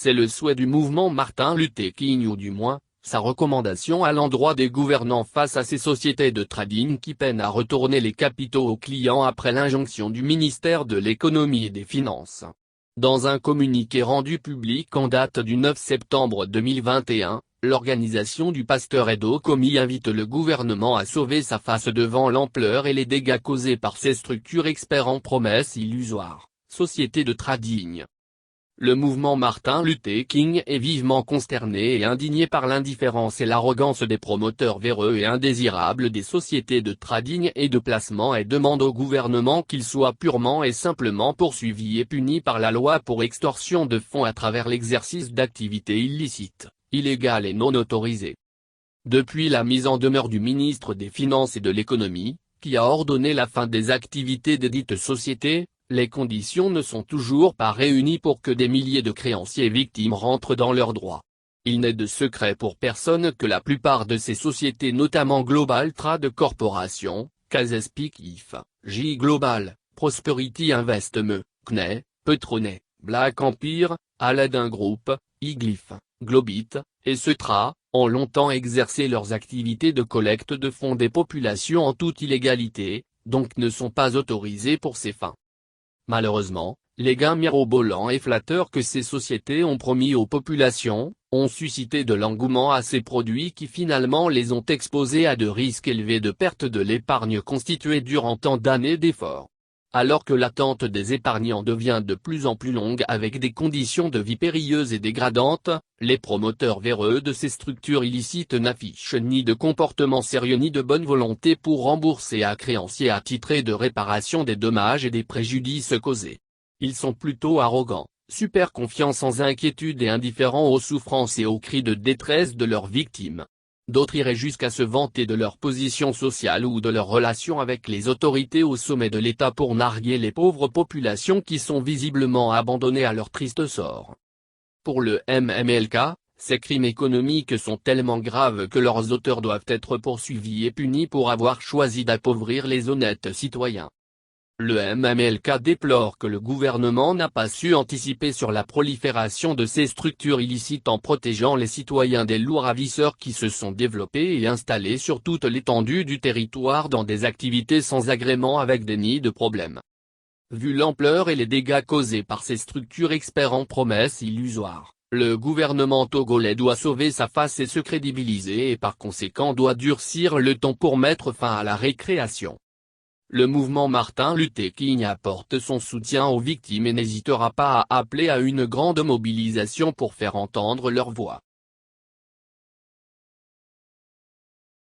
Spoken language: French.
C'est le souhait du mouvement Martin Luther King ou du moins, sa recommandation à l'endroit des gouvernants face à ces sociétés de trading qui peinent à retourner les capitaux aux clients après l'injonction du ministère de l'Économie et des Finances. Dans un communiqué rendu public en date du 9 septembre 2021, l'organisation du pasteur Edo Komi invite le gouvernement à sauver sa face devant l'ampleur et les dégâts causés par ces structures experts en promesses illusoires, sociétés de trading. Le mouvement Martin Luther King est vivement consterné et indigné par l'indifférence et l'arrogance des promoteurs véreux et indésirables des sociétés de trading et de placement et demande au gouvernement qu'il soit purement et simplement poursuivi et puni par la loi pour extorsion de fonds à travers l'exercice d'activités illicites, illégales et non autorisées. Depuis la mise en demeure du ministre des Finances et de l'Économie, qui a ordonné la fin des activités des dites sociétés, les conditions ne sont toujours pas réunies pour que des milliers de créanciers victimes rentrent dans leurs droits. Il n'est de secret pour personne que la plupart de ces sociétés notamment Global Trade Corporation, Chesapeake IF, J Global, Prosperity Investment, CNE, Petronet, Black Empire, Aladdin Group, Iglyph, Globit, et Cetra, ont longtemps exercé leurs activités de collecte de fonds des populations en toute illégalité, donc ne sont pas autorisées pour ces fins. Malheureusement, les gains mirobolants et flatteurs que ces sociétés ont promis aux populations, ont suscité de l'engouement à ces produits qui finalement les ont exposés à de risques élevés de perte de l'épargne constituée durant tant d'années d'efforts. Alors que l'attente des épargnants devient de plus en plus longue avec des conditions de vie périlleuses et dégradantes, les promoteurs véreux de ces structures illicites n'affichent ni de comportement sérieux ni de bonne volonté pour rembourser à créanciers attitrés de réparation des dommages et des préjudices causés. Ils sont plutôt arrogants, super confiants sans inquiétude et indifférents aux souffrances et aux cris de détresse de leurs victimes. D'autres iraient jusqu'à se vanter de leur position sociale ou de leur relation avec les autorités au sommet de l'État pour narguer les pauvres populations qui sont visiblement abandonnées à leur triste sort. Pour le MMLK, ces crimes économiques sont tellement graves que leurs auteurs doivent être poursuivis et punis pour avoir choisi d'appauvrir les honnêtes citoyens. Le MMLK déplore que le gouvernement n'a pas su anticiper sur la prolifération de ces structures illicites en protégeant les citoyens des loups ravisseurs qui se sont développés et installés sur toute l'étendue du territoire dans des activités sans agrément avec des nids de problèmes. Vu l'ampleur et les dégâts causés par ces structures experts en promesses illusoires, le gouvernement togolais doit sauver sa face et se crédibiliser et par conséquent doit durcir le ton pour mettre fin à la récréation. Le mouvement Martin Luther King apporte son soutien aux victimes et n'hésitera pas à appeler à une grande mobilisation pour faire entendre leur voix.